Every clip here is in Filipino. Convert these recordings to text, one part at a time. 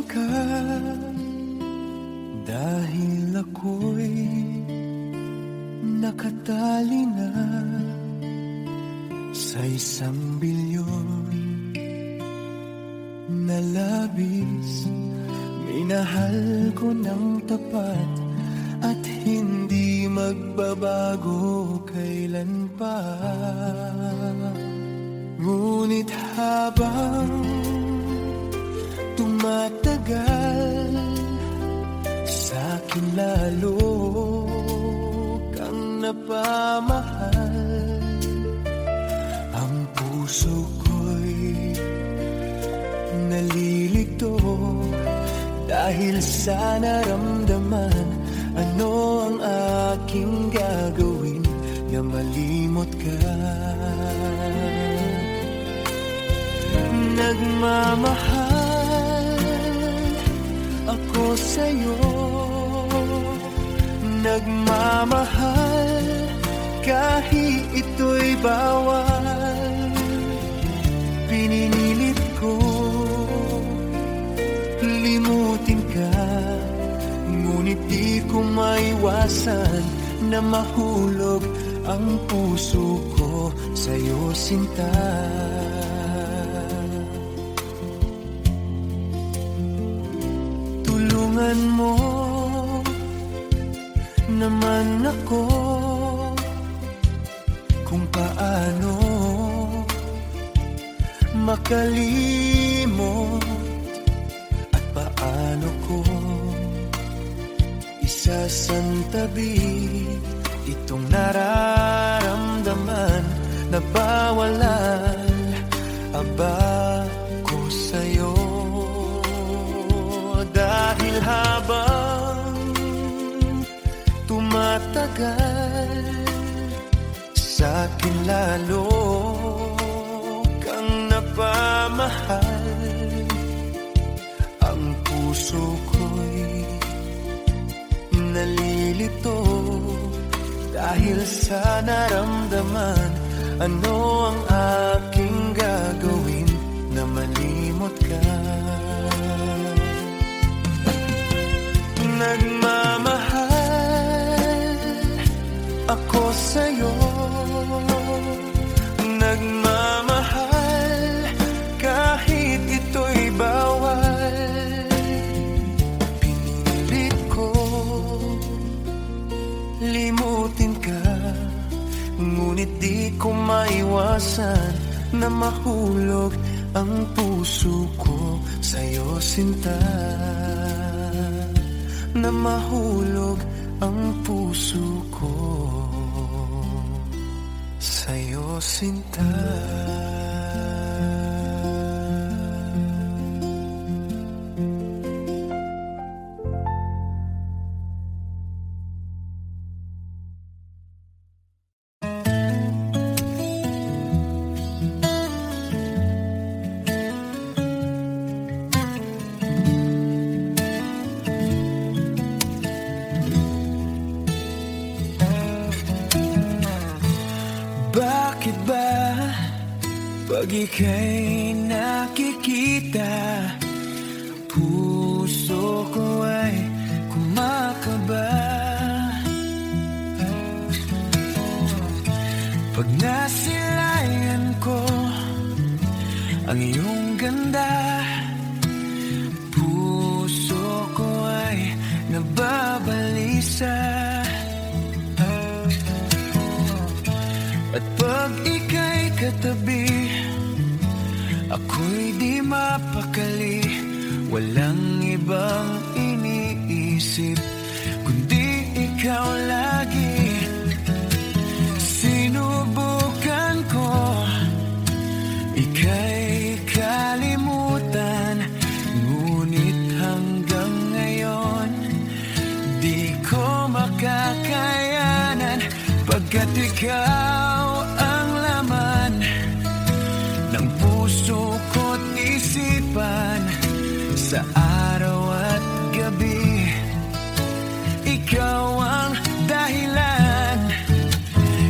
ka, dahil ako'y nakatali na sa isang bilyon na labis. Minahal ko ng tapat at hindi magbabago kailan pa. Ngunit habang tumatagal, sa'kin lalo kang napamahal. Ang puso ko'y nalilito dahil sa naramdaman. Ano ang aking gagawin na malimot ka? Nagmamahal ako sa'yo, nagmamahal kahit ito'y bawal. Pinilit ko limutin ka, ngunit di ko maiwasan na mahulog ang puso ko sa'yo, sinta. Tulungan mo naman ako kung paano makalimot at paano ko isasantabi itong nararamdaman na bawalan aba ko sa'yo. Dahil habang tumatagal, sa'kin lalo kang napamahal. Ang puso ko'y nalilito dahil sa naramdaman. Ano ang aking gagawin na malimot ka? Nagmamahal ako sa'yo, nagmamahal kahit ito'y bawal. Pinilit ko limutin ka, ngunit di ko maiwasan na mahulog ang puso ko sa'yo, sinta. Na mahulog ang puso ko sa'yo, sinta. Bakit ba pag ika'y nakikita, puso ko ay kumakaba? Pag nasilayan ko ang iyong ganda, puso ko ay nababalisa. At pag ika'y katabi, ako'y di mapakali. Walang ibang iniisip kundi ikaw lagi. Sinubukan ko ika'y kalimutan, ngunit hanggang ngayon di ko makakayanan. Pagkat ikaw ang laman ng puso ko't isipan, sa araw at gabi. Ikaw ang dahilan,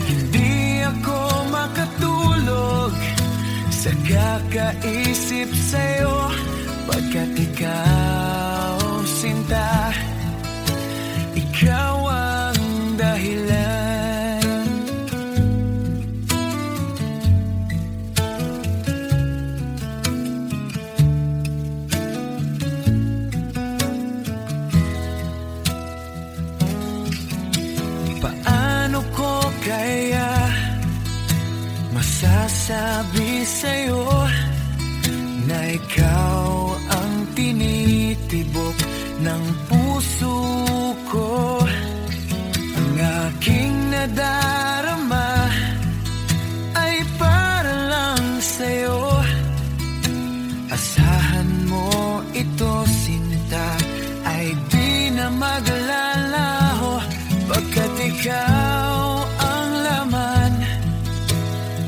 hindi ako makatulog sa kakaisip sa'yo. Pagkat ikaw sa'yo na ikaw ang tinitibok ng puso ko. Ang aking nadarama ay para lang sa'yo. Asahan mo ito, sinta, ay di na maglalaho, pagkat ikaw ang laman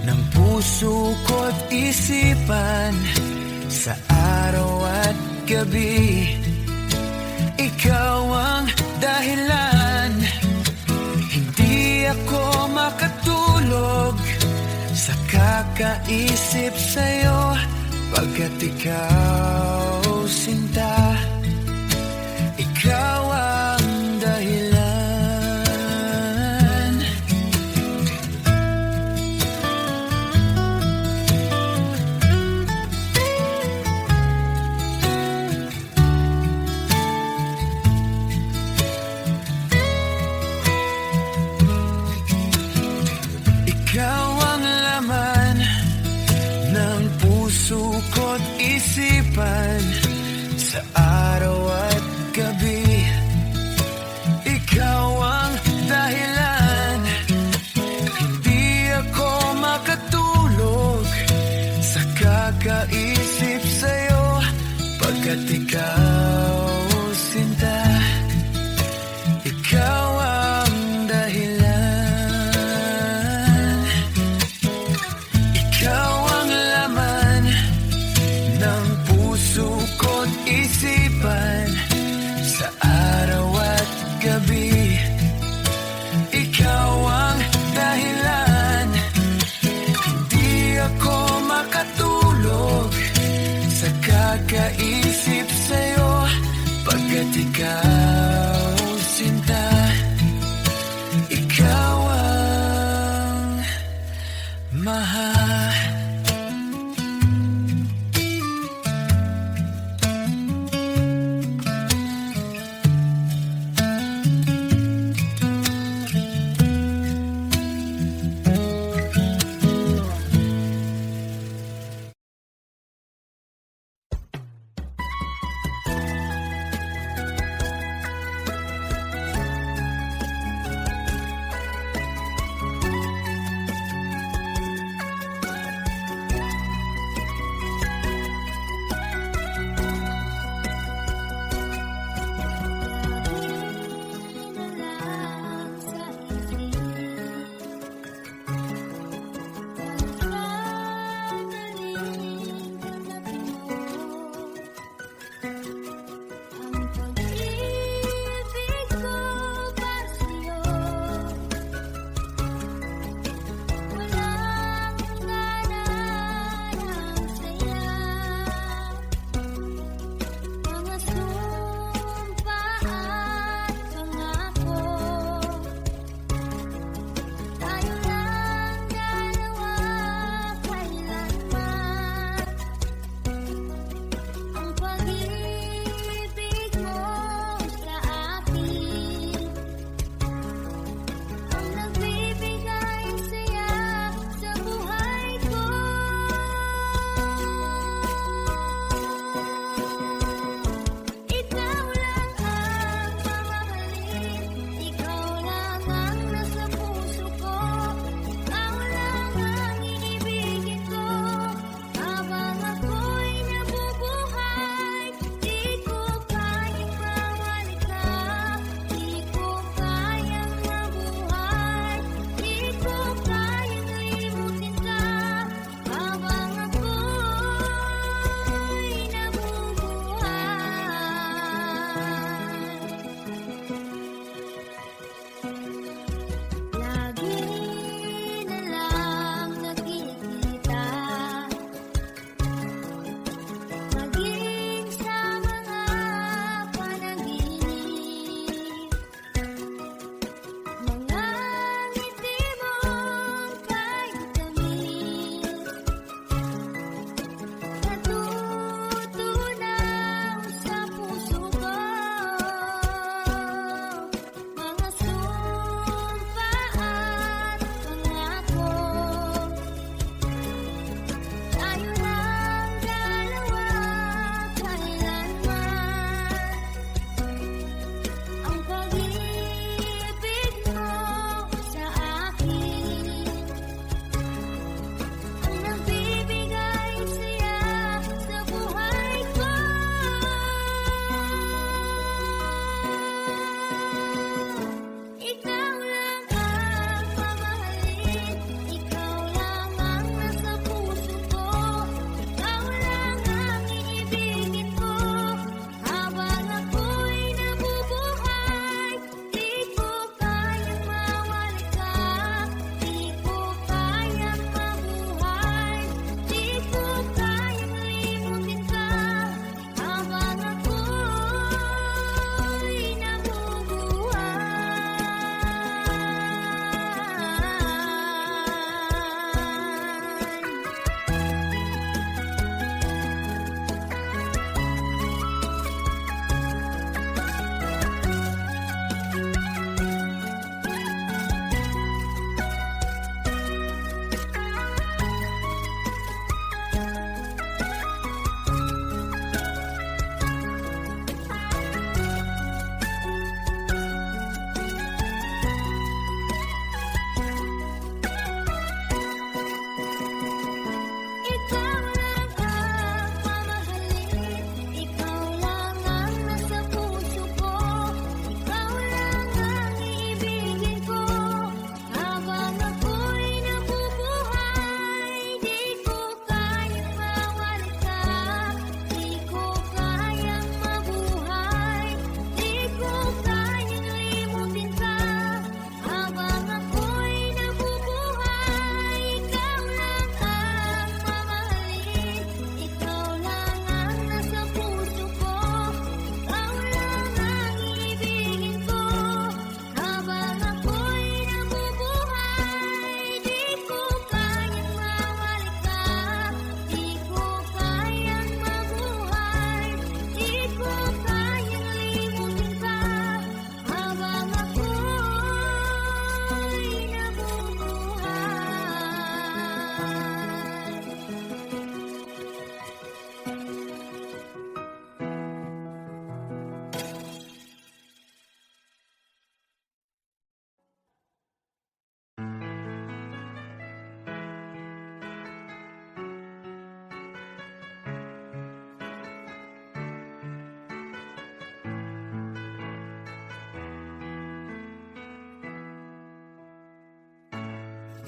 ng puso ko't isipan. Sa araw at gabi, ikaw ang dahilan. Hindi ako makatulog sa kakaisip sa'yo, pagkat ikaw, sinta, ikaw ang dahilan. Ikaw ang laman ng puso ko't isipan. Sa araw at gabi, ikaw ang dahilan. Hindi ako makatulog sa kakaisip sa'yo, pagkat ikaw, sinta, ikaw ang dahilan. Ikaw ang laman ng puso ko't isipan. Sa araw at gabi, ikaw ang dahilan. Hindi ako makatulog sa kakaisip sa'yo, pagkat ikaw, sinta, ikaw ang mahal.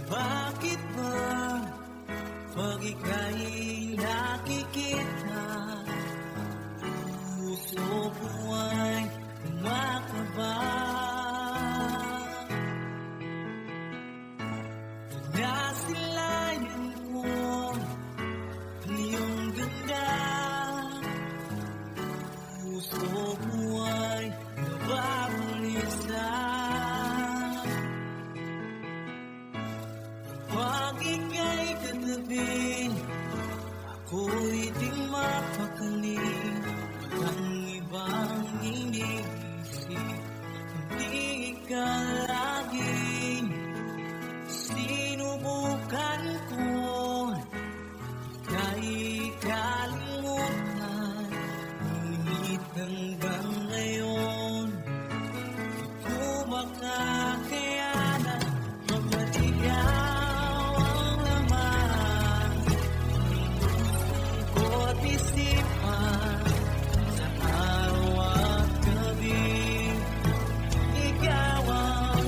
Bakit ba pag ika'y nakikita, puso ko ay kumakaba? Nasilayan ko ang iyong ganda, puso ko ay nababalisa. Pag ika'y katabi, ako'y di mapakali. Ang ibang iniisip, hindi ka laging sinubukan ko. Ika'y kalimutan, ngunit hanggang ngayon di ko makakayanan magmatigaw ang laman ko't isipan. Sa araw at gabi, ikaw ang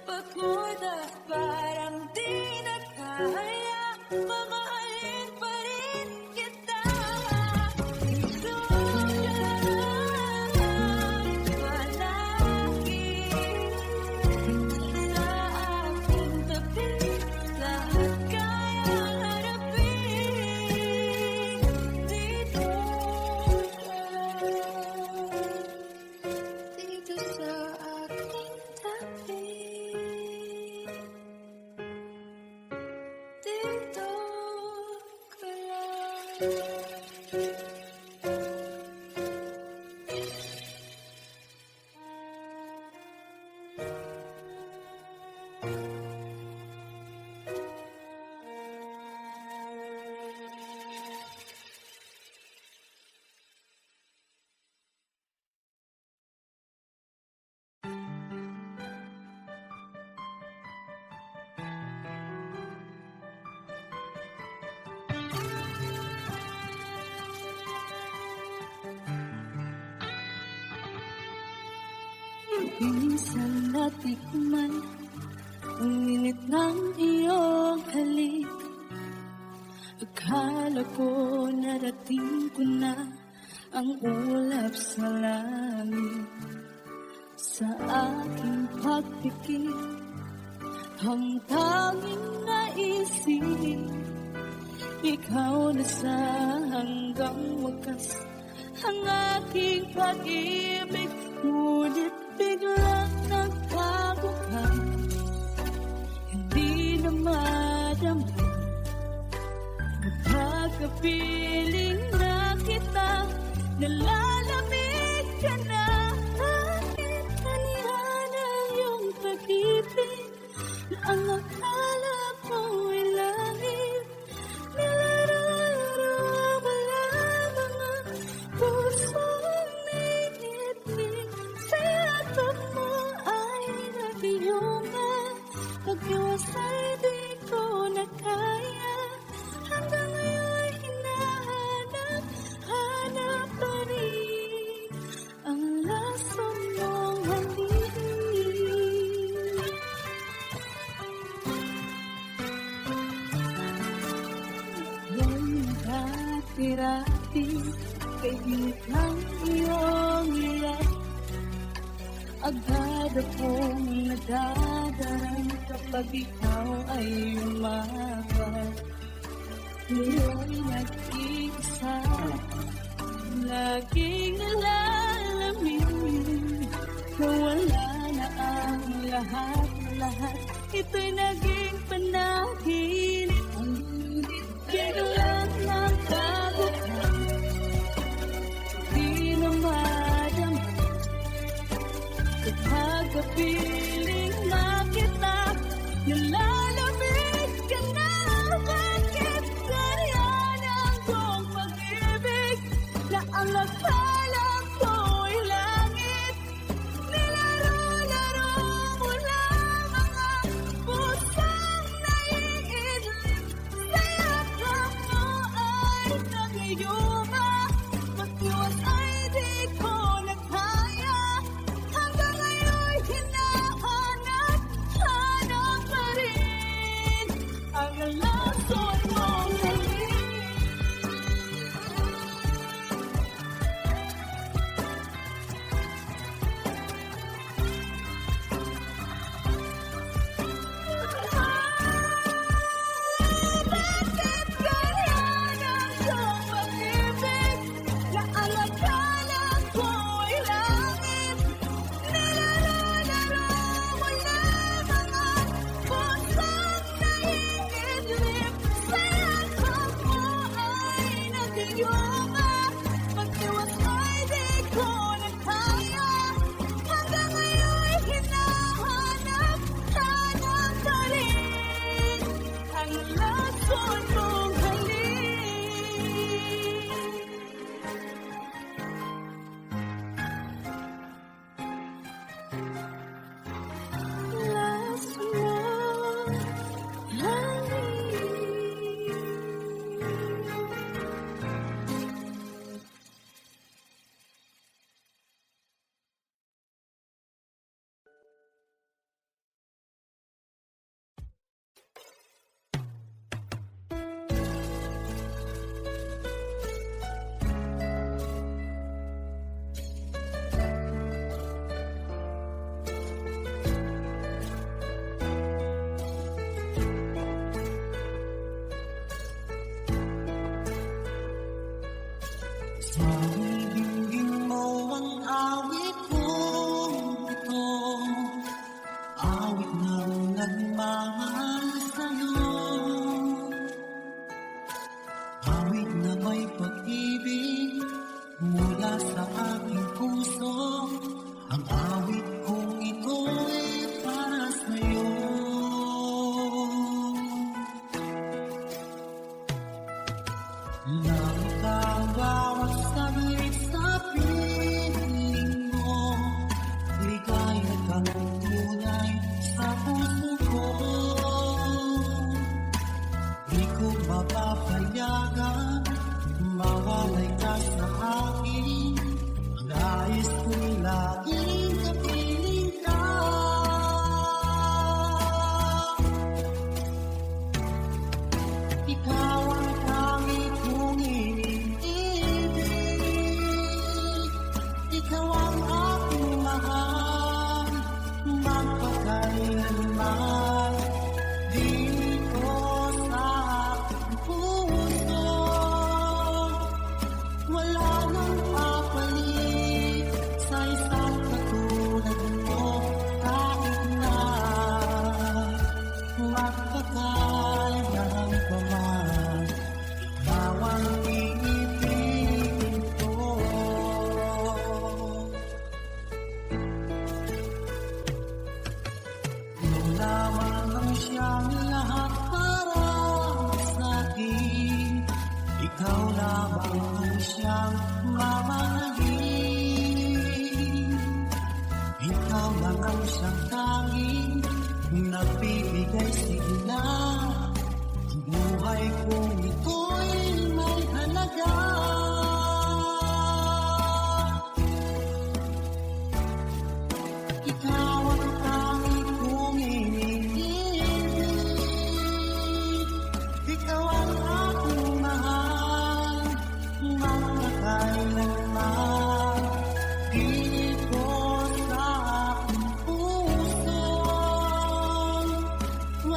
Pagod at parang di na kaya, mamahalin pa rin kita. Dito ka lang palagi, sa aking tabi, lahat kayang harapin. Dito ka lang, dito sa aking tabi. Dito ka lang. Minsan natikman ang init ng iyong halik. Akala ko narating ko na ang ulap sa langit. Sa aking pagpikit, ang tanging naisip, ikaw na sa hanggang wakas ang aking pag-ibig. Ngunit biglang nagbago ka, hindi na madama. Pagkapiling na kita, nalalamig ka na. Bakit kanihan ang iyong pag-ibig na ang akala ko'y langit? Nilararo mo lamang ang pusong naiinit. Sa yakap mo ay nabiyunga, pag-iwasay di ko na kaya. Hanggang ngayon hinahanap pa rin ang laso mong halik. Yan dati-rati kay init ng iyong iyak. Agad akong nadadarang kapag ikaw ay umapat. Ngayon nag-iisa, laging nalalamin na wala na ang lahat. Ito'y naging panaginip. Ang biglang nagbago ka, di na madama. Kapag kapiling na kita, nalalamig ka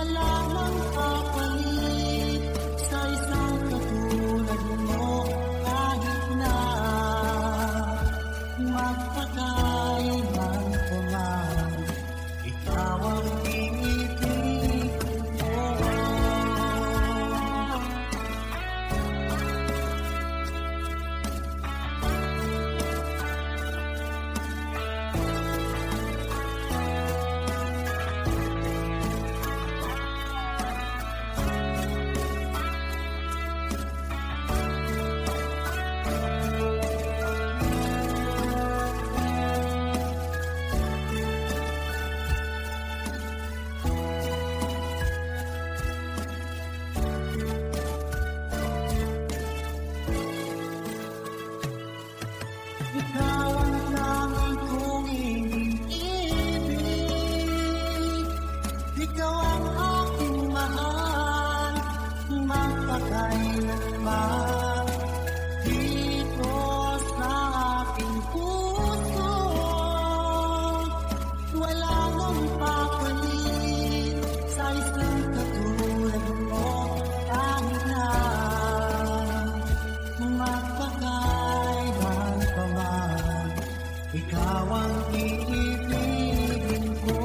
wala nang kapalit sa isang katulad mo. Kahit na magpakailan pa man, ikaw ang iniibig ko. Ikaw ang langit kong iniibig, ikaw ang aking mahal, magpakailanman. Dito sa aking puso, wala nang papalit sa isang katulad mo. Kahit na magpakailan pa man, ikaw ang iibigin ko.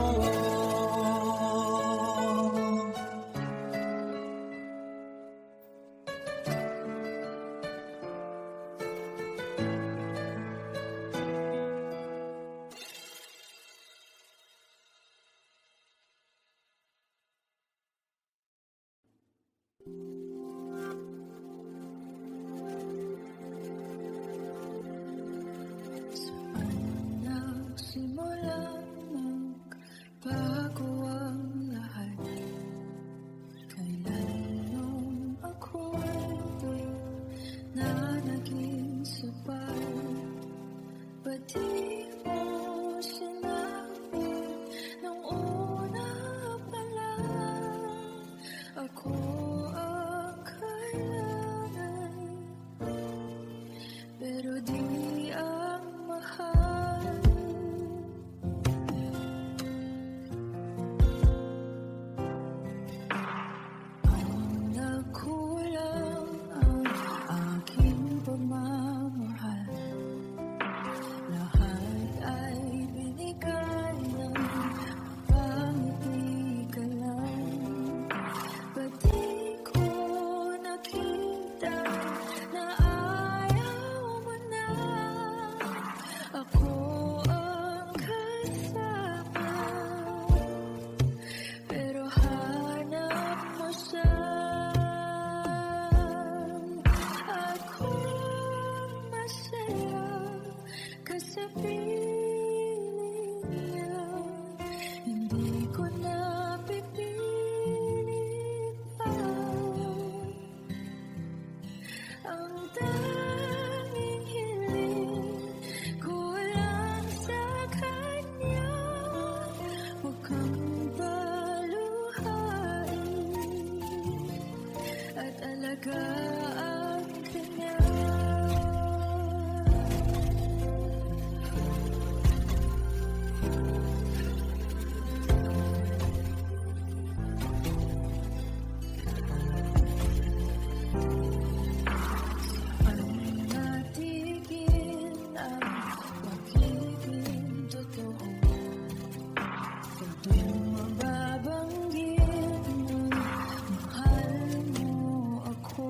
Nagsimula magbago ang lahat. Kailan nung ako'y na naging sapat, ba't di mo sinabi nung una pa lang? Ako ang kailangan, pero di ang mahal. Nagkulang ang aking pagmamahal. Lahat ay binigay ng pangiti ka lang. Ba't di ko nakita na ayaw mo na? Ako ang kasama, pero hanap mo siya. Ako'y masaya kasi piling niya. Hindi ko na pipilit pa. Ang tanging hiling ko lang sa kanya, huwag kang paluhain at alagaan ka niya. Natigil ang pagiging totoo. Pag di mababanggit mo, mahal mo ako.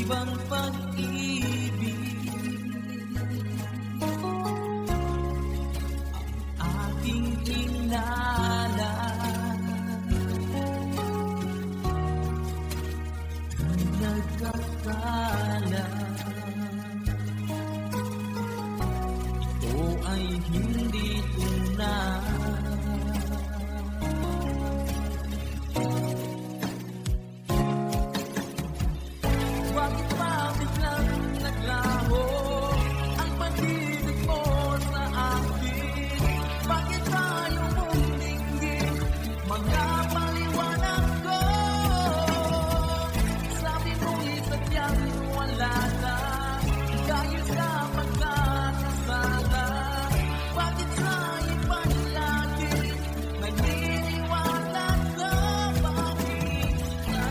ibang pag-ibig ang ating kinala. Nagkakala ito ay hindi tunay. Bakit ba biglang naglaho ang pag-ibig mo sa akin? Bakit tayo mong dinggin mga paliwanag ko? Sabi mo'y sadyang wala na dahil sa pagkakasala. Bakit sa iba'y lagi naniniwala ka? Bakit na?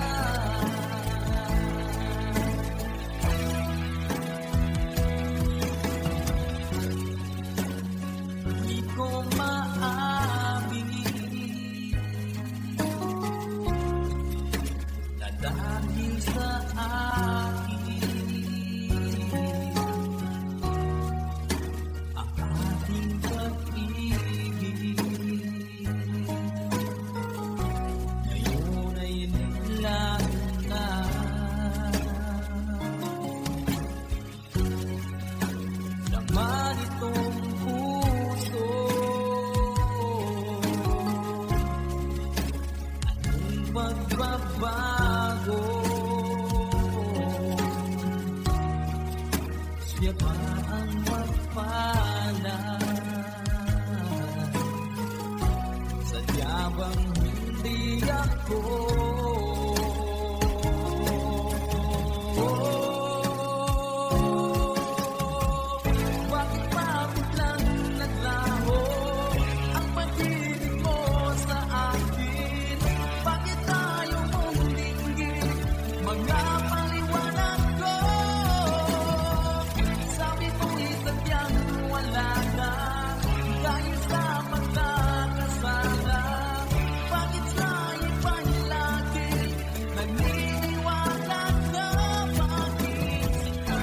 Di ko maamin na dahil sa akin ang ating pag-ibig ngayon ay naglaho na. Naman itong puso, anong magbabago? Siya pa ang magpalad. Sadya bang hindi ako? Bakit pa biglang naglaho ang pag-ibig mo sa akin? Bakit tayo mong dinggin mga paliwanag ko? Sabi ko'y sadyang wala na dahil sa pagkakasala. Bakit sa iba'y lagi naniniwala ka? Bakit ka?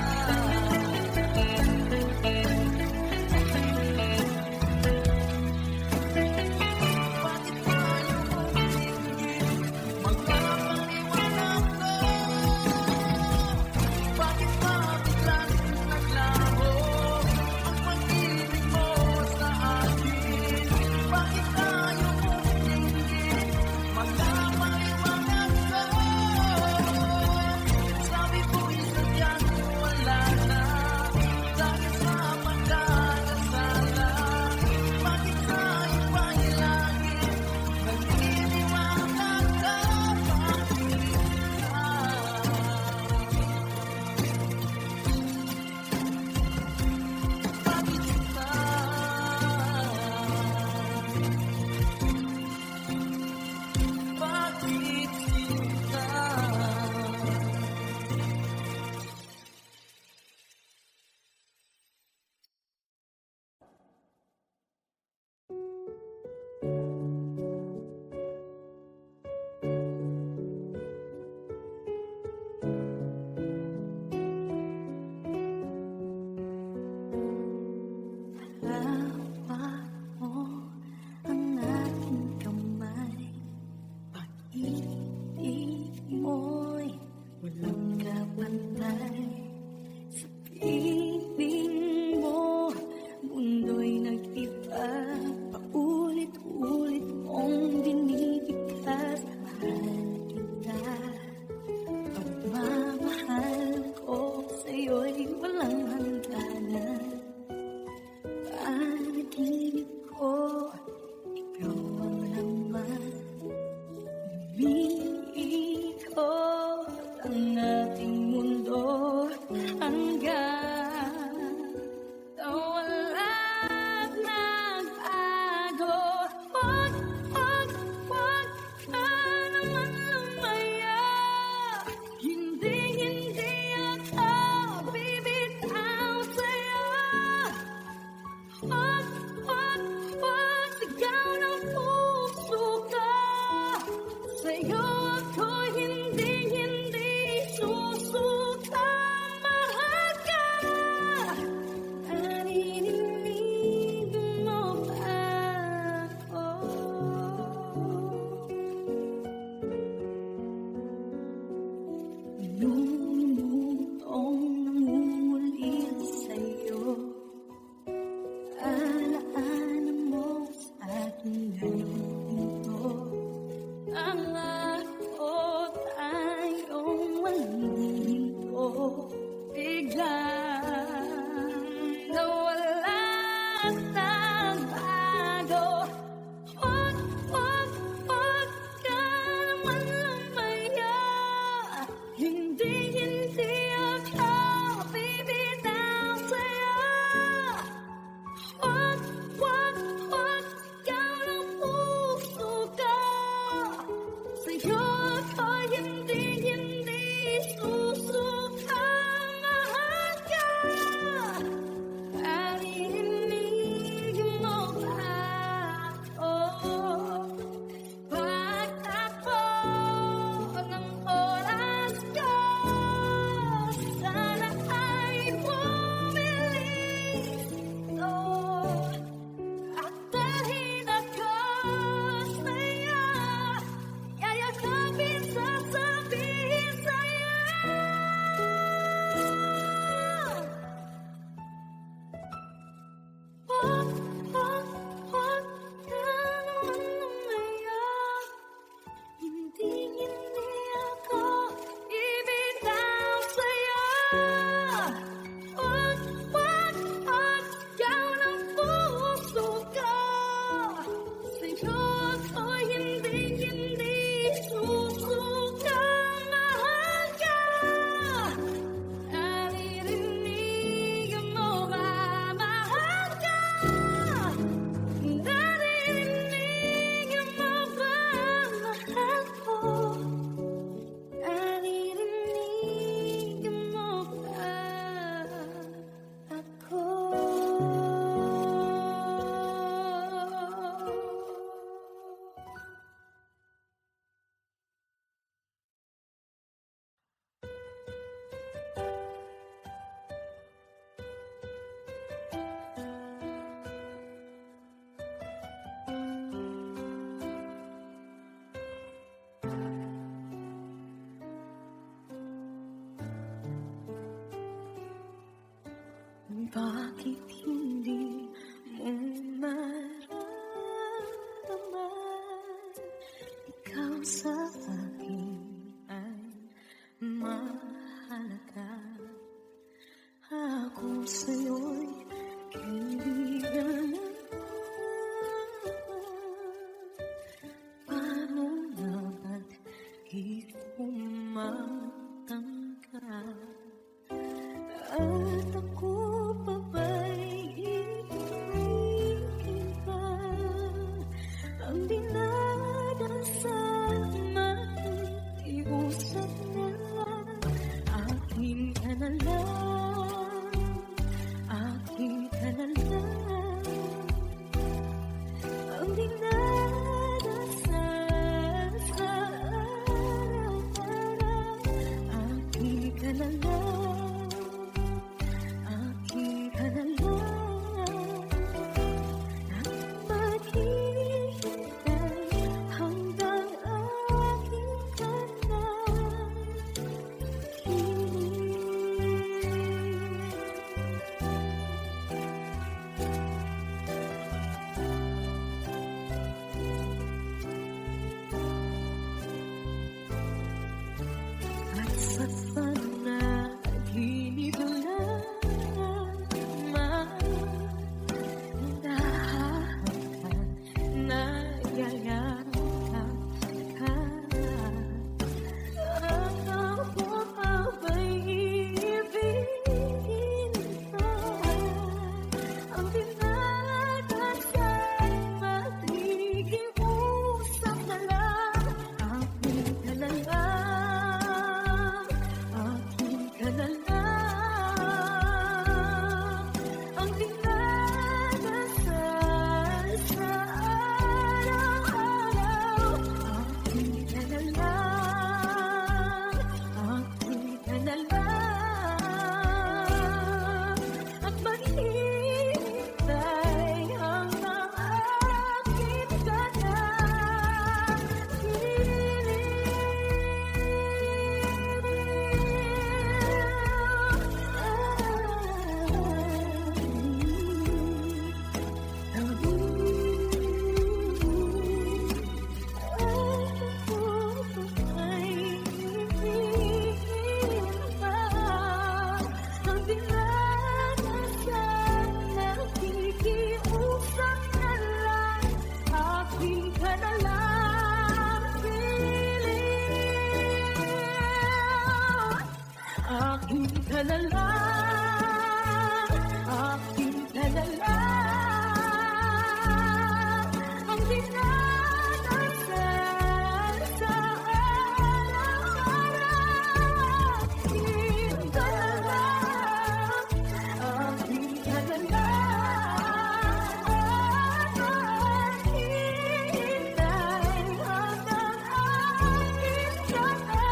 Bakit tayo mong dinggin mga paliwanag ko? Bakit ba biglang naglaho ang pag-ibig mo sa akin? Bakit tayo mong dinggin mga paliwanag ko? Sabi ko'y sadyang wala na dahil sa pagkakasala. Bakit sa iba'y lagi naniniwala ka? Bakit ka? Bakit ka? Hawak mo ang aking kamay. Pag-ibig mo'y walang kapantay. Sa piling mo, mundo'y nag-iba. Paulit-ulit mong dinidiktas. Mahal kita. Pagmamahal ko sa'yo'y walang hangganan. Panaginip ko, ikaw ang laman. Umiikot ang ating mundo hanggang sa walang nagbago. Wag ka naman lumaya. Hindi ako bibitaw sa'yo. Wag sigaw ng puso ka. Sa'yo ako hindi susuka. Bakit hindi mo maramdaman? Ikaw sa akin ay mahalaga. Ako sa'yo'y kaibigan. Paano na ba't di ko matangkad? At ako pa ba'y ibigin pa? Ang dinadasal makikiusap na lang. Akin ka na lang, akin ka na lang. Ang dinadasal sa araw-araw. Akin ka na lang, akin ka na lang. At maghihintay hanggang akin ka na at sa panaginip lang dahan-dahan nayayakap ka. At ako pa ba'y ibigin pa? Ang dinadasal makikiusap na lang. Akin ka na lang, akin ka na lang. Ang dinadasal sa araw-araw. Akin ka na lang, akin ka na lang. At maghihintay hanggang akin ka na akin ka na lang, akin ka na lang. Ang dinadasal sa araw-araw. Akin ka na lang, akin ka na lang. At maghihintay hanggang akin ka na.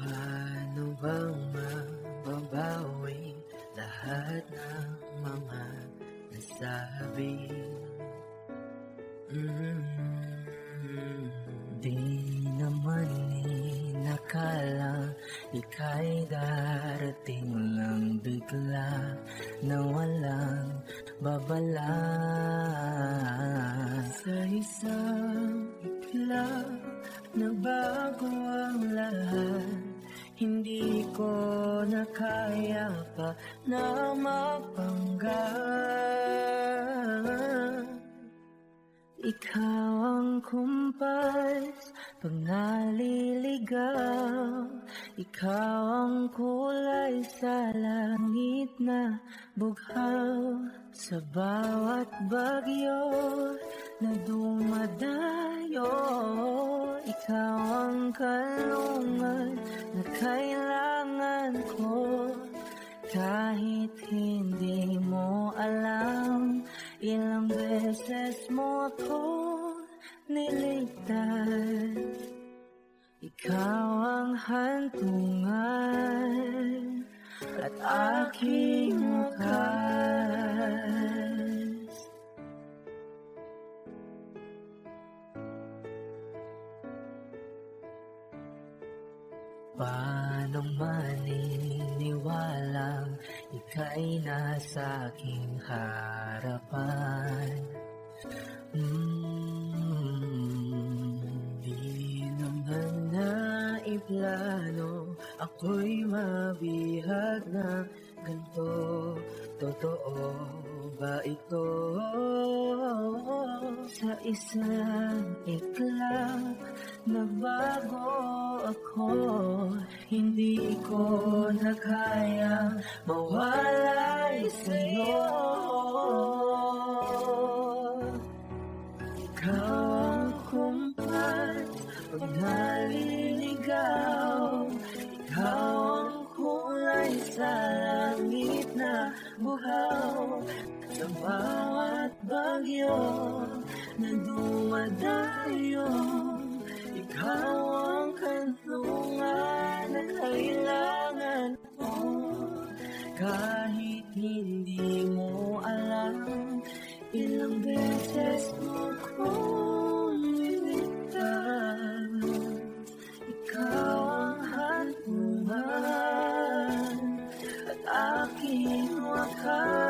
Paano bang mababawi lahat ng mga nasabi? Di naman inakala ika'y darating lang bigla na walang babala. Sa isang iglap nagbago ang lahat. Hindi ko na kaya pa na mapanggan. Ikaw ang kumpas pag naliligaw. Ikaw ang kulay sa langit na bughaw. Sa bawat bagyo na dumadayo, ikaw ang kalungan na kailangan ko. Kahit hindi mo alam, ilang beses mo ako niligtas. Ikaw ang hantungan at aking wakas. Paano maniniwalang ika'y nasa aking harapan? Di naman naiplano ako'y mabihag na ganito. Totoo ba ito? Sa isang iklap nagbago ako, hindi ko na kayang mawalay sa'yo. Ikaw ang kumpat pag naliligaw, ikaw ang kulay sa langit na buhaw. Sa bawat bagyo na dumadayo, ikaw ang kanlungan na kailangan ko. Kahit hindi mo alam, ilang beses mo kong niligtas. Ikaw ang hantungan at aking wakas.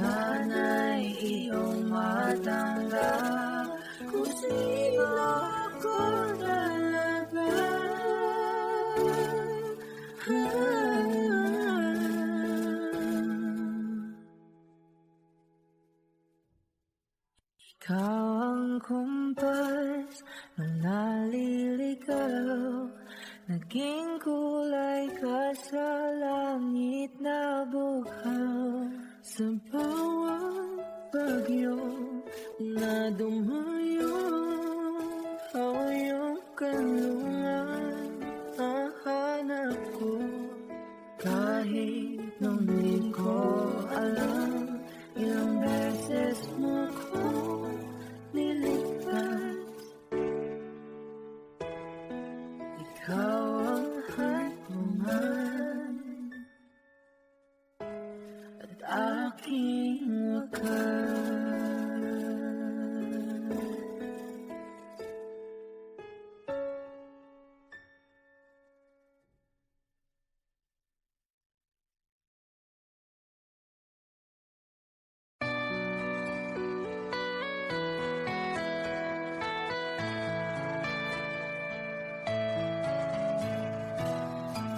Sana'y iyong matanggap kung sino ako talaga. Ikaw ang kumpas nung naliligaw, naging kulay ka sa langit na bughaw. Sa bawat bagyo na dumayo, ikaw yung kanlungan na hanap ko. Kahit nung di ko alam, ilang beses mo ko niligtas. Ikaw ang hantungan at aking wakas.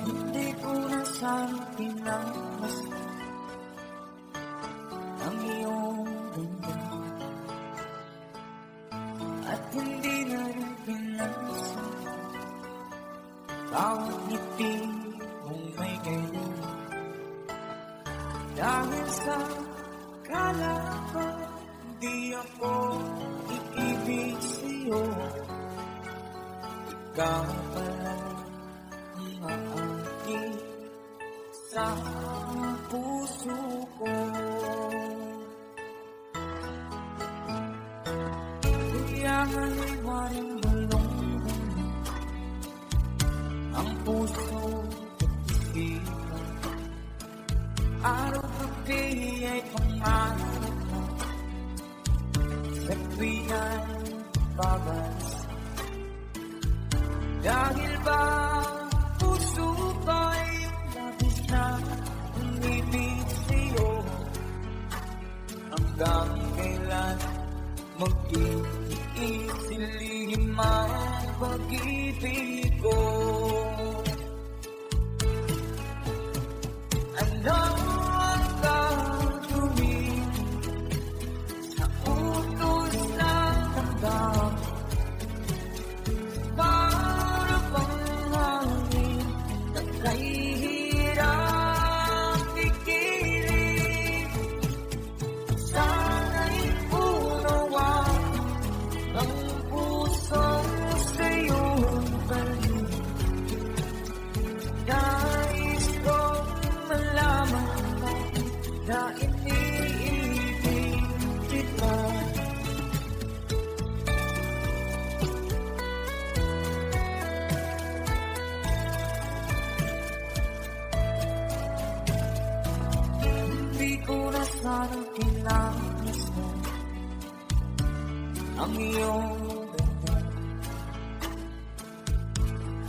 Hindi ko nasangkin ng mas ang iyong ganda, at hindi na rin pinansin bawat ngiti mong may ganyan. Dahil sa kalaban, di ako iibig sa'yo. Ikaw pala ang aangkin sa puso ko. Kailangan ay waring balong ang puso at isipan. Araw-gabi ay pangarap mo sa tuwing babas. Dahil ba puso ko'y labis na umibig sa'yo, hanggang kailan mag-iisilihim ang pag-ibig ko. Ano ang gagawin sa utos na na iniibig kita. Hindi ko na sana kinamasdan ang iyong ganda,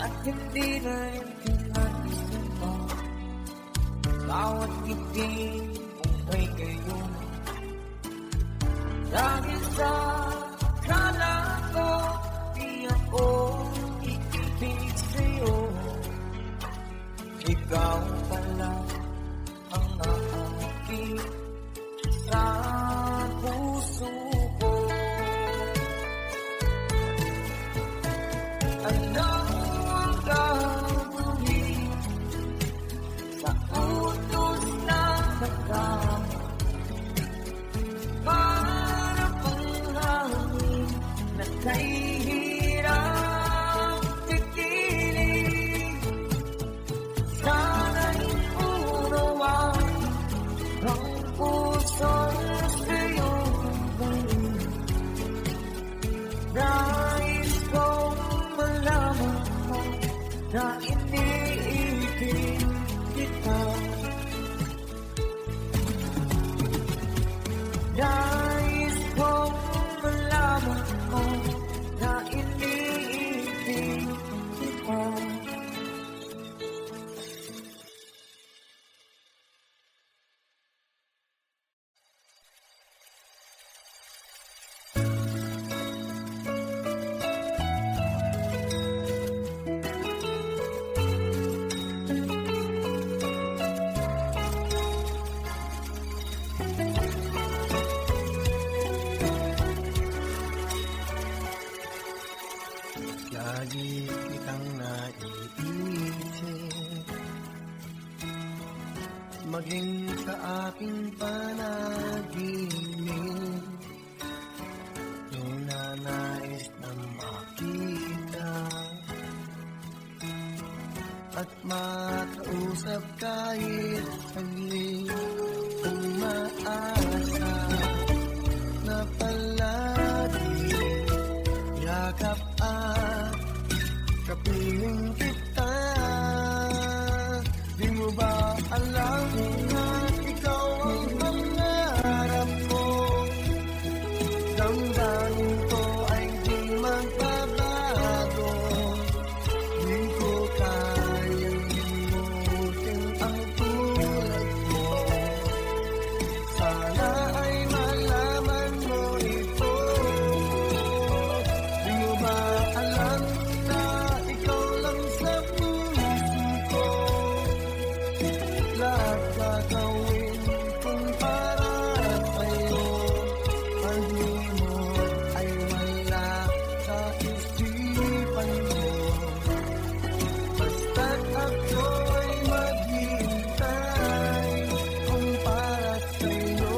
at hindi na rin kinamasdan pa bawat ngiti kung may kayo. Dahil sa akala ko di ako iibig sa'yo, ikaw pala ang naakit sa puso ko. Ano ang gagawin sa utos na nagkama? Para pang hangin na kahihirap tigilig. Sana'y unawain ang puso'y sa'yo ngayon. Nais kong malaman mo na iniibig kita. Nais kong malaman mo na iniibig kita. Lagi kitang naiisip, maging sa aking panaginip. Ninanais na makita at makausap kahit saglit. Kung maasa na palagi yakap at kapiling kita. Di mo ba alam na ikaw ang pangarap ko? Damdamin ko ay di magbabago. Di ko kayang limutin ang tulad mo. Sana ay malaman mo ito. Di mo ba alam na ikaw lang sa puso ko? Lahat gagawin kung para sa'yo. Pag-ibig ay wala sa isipan mo. Basta't ako ay maghihintay kung para sa'yo.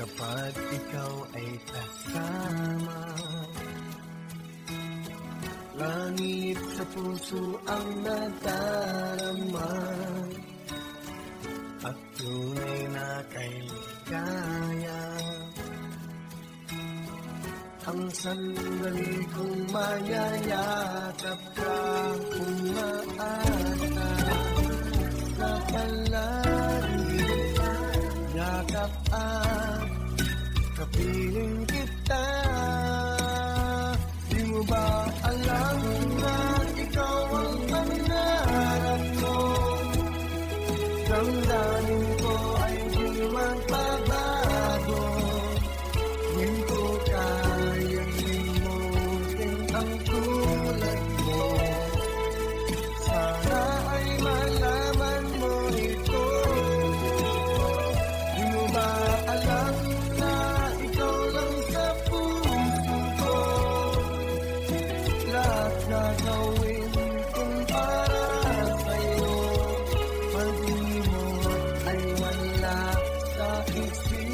Kapag ikaw ay kasama, langit sa puso ang nadarama, at tunay na kay ligaya. Ang sandali kong mayayakap ka, kung maasa sa palagi, yakap at kapiling kita. Di mo ba alam na ikaw ang pangarap ko? Damdamin ko ay di magbabago. Di ko kayang limutin ang tulad mo. Sana ay malaman mo ito. Di mo ba alam na ikaw lang sa puso ko? Lahat gagawin kung para sa'yo. Pag-ibig ay wala sa isip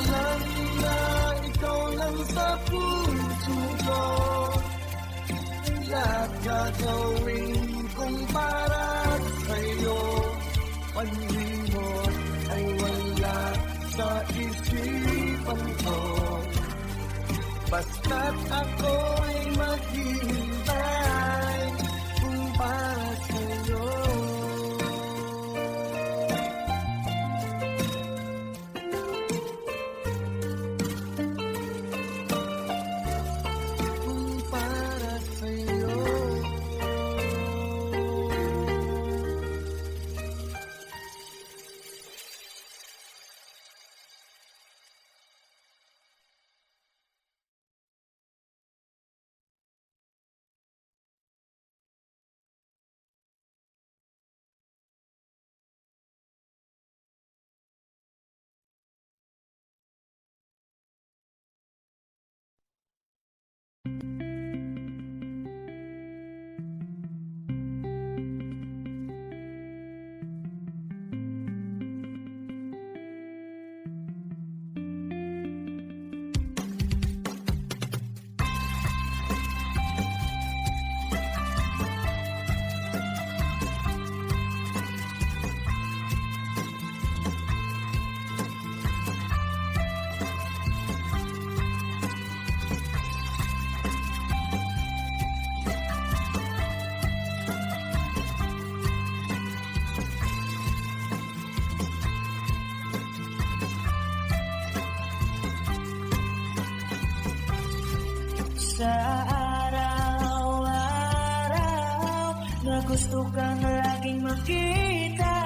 Alam na ikaw lang sa puso ko, lahat gagawin kong para sa'yo. Paningin mo ay wala sa isipan ko, basta't ako'y maghihintay kung para sa'yo. Kung para sa'yo. Sa araw-araw na gusto kang laging makita,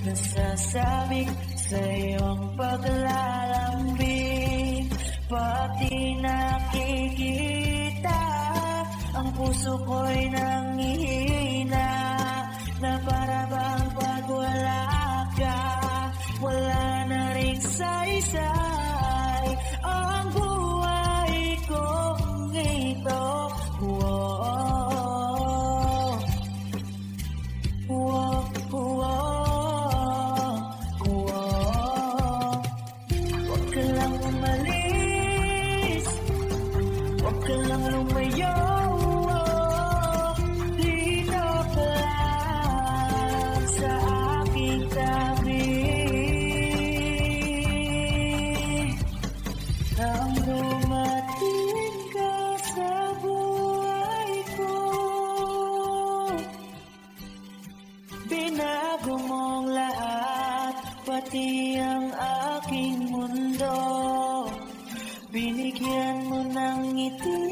nasasabik sa iyong paglalambing, pati nakikita ang puso ko'y nangihina, na para bang pag wala ka, wala na rin saysay ang buhay kong ito. Whoa, whoa, whoa, whoa. Huwag ka lang umalis, huwag ka lang lumayo, dito ka lang sa aking tabi. Nang dumating ka sa buhay ko, binago mong lahat, pati ang aking mundo. Binigyan mo ng ngiti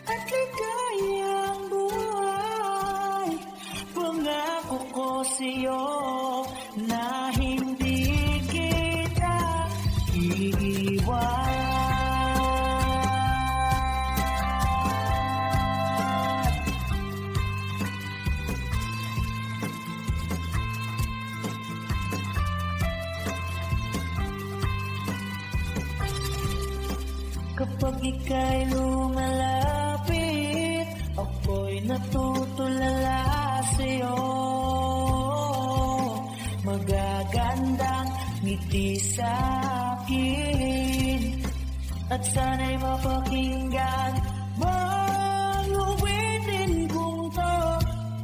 at ligayang buhay. Pangako ko sa'yo na hindi kita iiwan. Kapag ika'y lumalapit, ako'y natutulala sa'yo. Magagandang ngiti sa'kin, at sana'y mapakinggan mo ang uwitin kong to.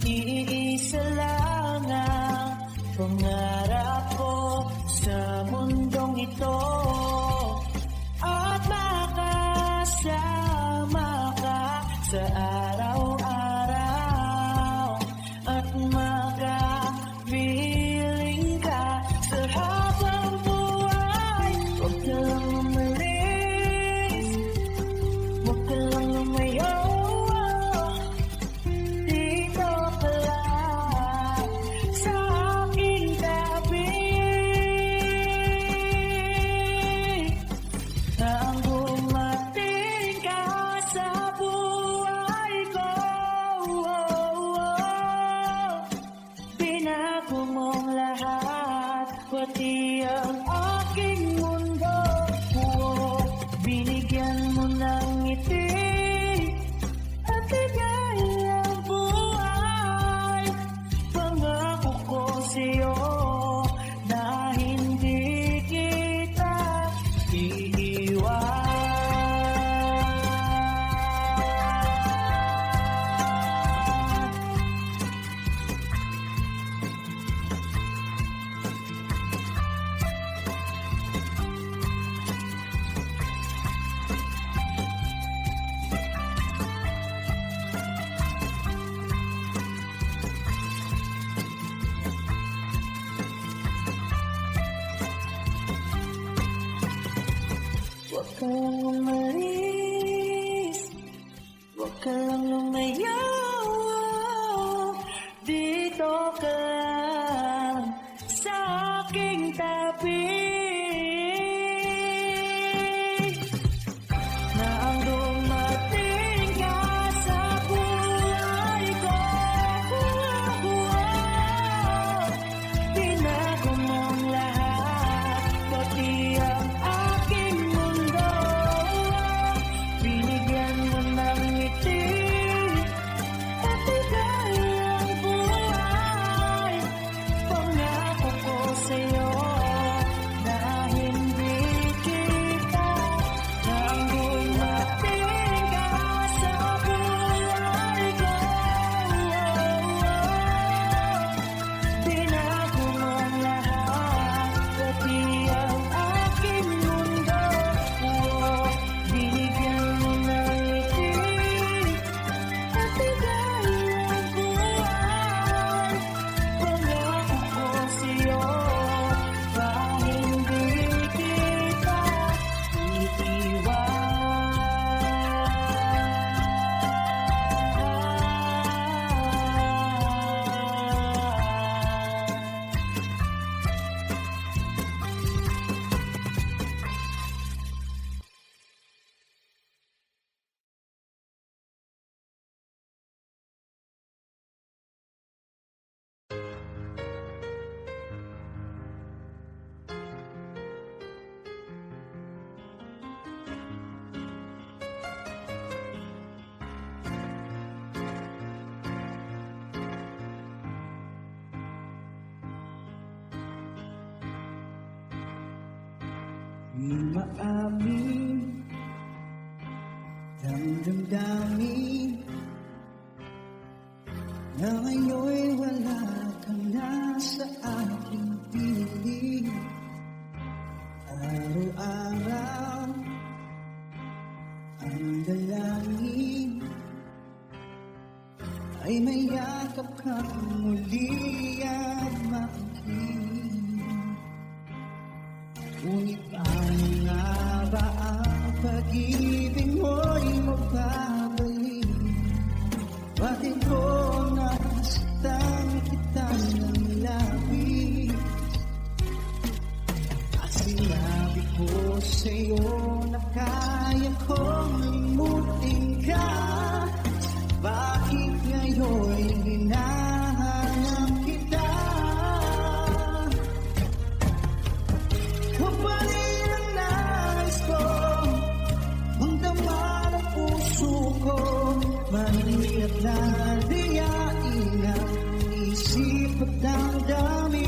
Iisa lang ang pangarap ko sa mundong ito, at makasama ka sa araw-araw, at makapiling ka sa habang buhay. Huwag ka lang umalis, huwag ka lang lumayo, dito ka lang sa aking tabi. Nang dumating ka sa buhay ko, binago mong lahat, pati ang aking mundo. Binigyan mo ng ngiti at ligayang buhay. Pangako ko sa'yo na hindi kang umalis, huwag ka lang lumayaw. Dito ka lang sa aking tabi. Na ang dumating ka sa buhay ko. Binago mong lahat, pati ang aking mundo. Binigyan mo ng ngiti at bigay ang buhay. Pangako ko sa'yo na hindi kita nang dumating ka sa buhay ko. Binago mong lahat, pati ang aking mundo. Binigyan mo ng ngiti at bigay ang buhay. Pangako ko sa'yo na hindi kita iiwan. Di maamin ang damdamin na ngayon'y wala kang nasa aking piling. Araw-araw ang dalangin ay mayakap ka muli at makinig. Ngunit paano nga ba ang pag-ibig mo'y magbabalik? Bakit ko nasaktan kita ng labis? At sinabi ko sa'yo na kaya kong limutin ka. Bakit ngayon'y hinahanap kita? Kapalit ang nais ko, magdama ng puso ko. Maniyak na diyain ang isip at damdamin.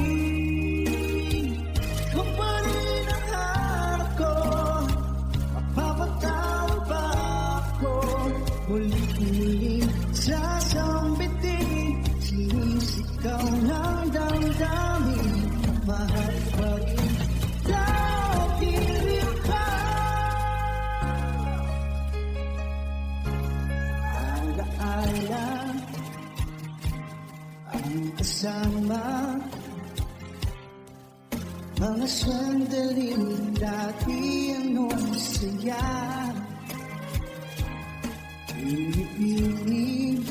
Kapalit ang harap ko, mapapatawag ba ako? Muli-muling sasambitin, sinisigaw ng damdamin. Mahal pa rin dahil ka. Alaala ang kasama, mga sandaling dati anong saya. Pinipiling,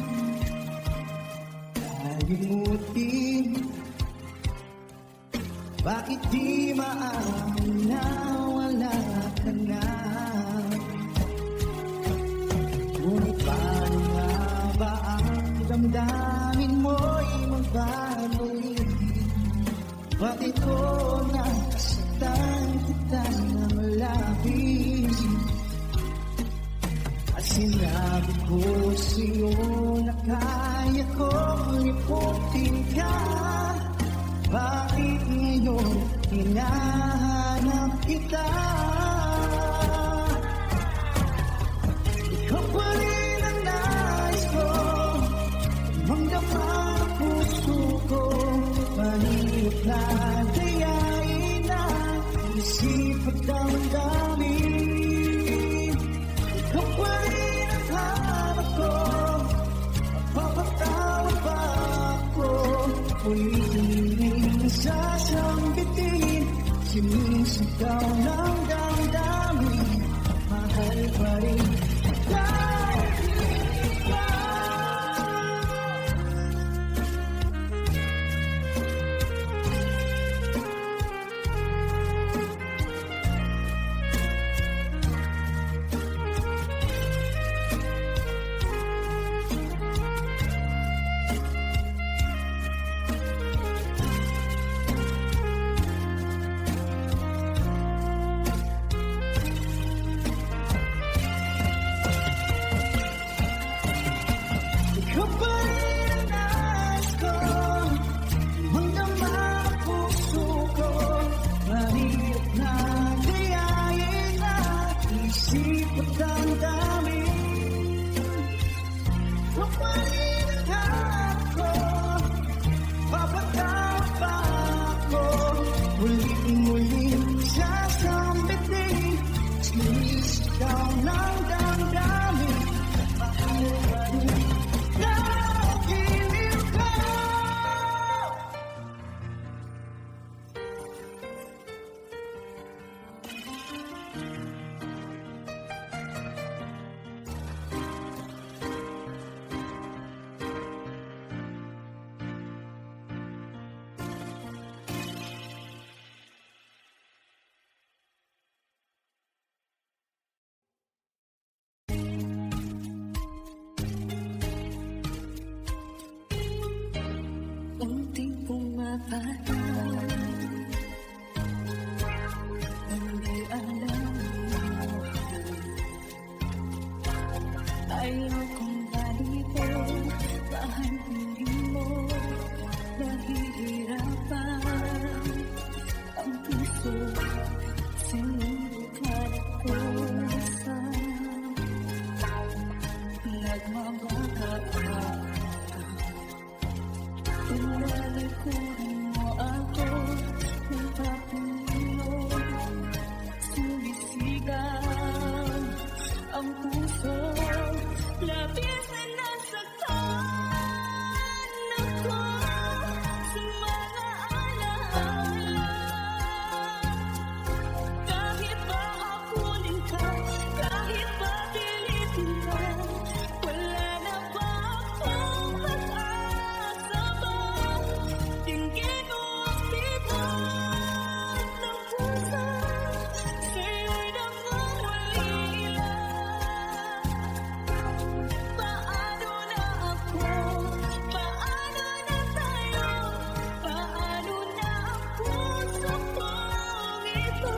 kalimutin, bakit di maamin na wala ka na? Ngunit paano nga ba ang damdamin mo'y magbabalik? Bakit ko nasaktan kita ng labis? At sinabi ko sa'yo na kaya kong liputin ka. Bakit ngayon hinahanap kita? Ikaw pa rin ang nais ko, magdama ang puso ko. Mahirap na dayain ang isip at damdamin. Ikaw pa rin ang hanap ko, mapapatawag ba ako? Ulit-ulit sasambitin, sinisigaw ng damdamin. pa rin dahil ikaw. Ikaw pa rin ang nais ko, magdama ang puso ko. Mahirap na gayahin at isip at damdamin. Ikaw pa rin ang hanap ko, papatawag pa ako. Muling-muling sasambitin, sinisigaw ng damdamin. Mahal pa rin dahil ikaw. Unting pumapata, hindi alam ayaw kong balibo, bahal hindi mo nahihirapan ang puso, sinubukan ko sa nagmamahal ka. Pinalikuran mo ako ng papulong, sumisigaw ang puso, labis na nasaktan ako sa mga alaala. Kahit pa hapunin ka, kahit pa pilitin ka, wala na ba akong pag-asa ba? Tingin mo ang bigat ng puso, sa'yo'y nangungulila. Paano na ako? Paano na tayo? Paano na ang puso kong ito?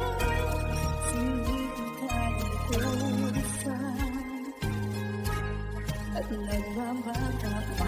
Sinibukan ko isa at nagmamahal ka.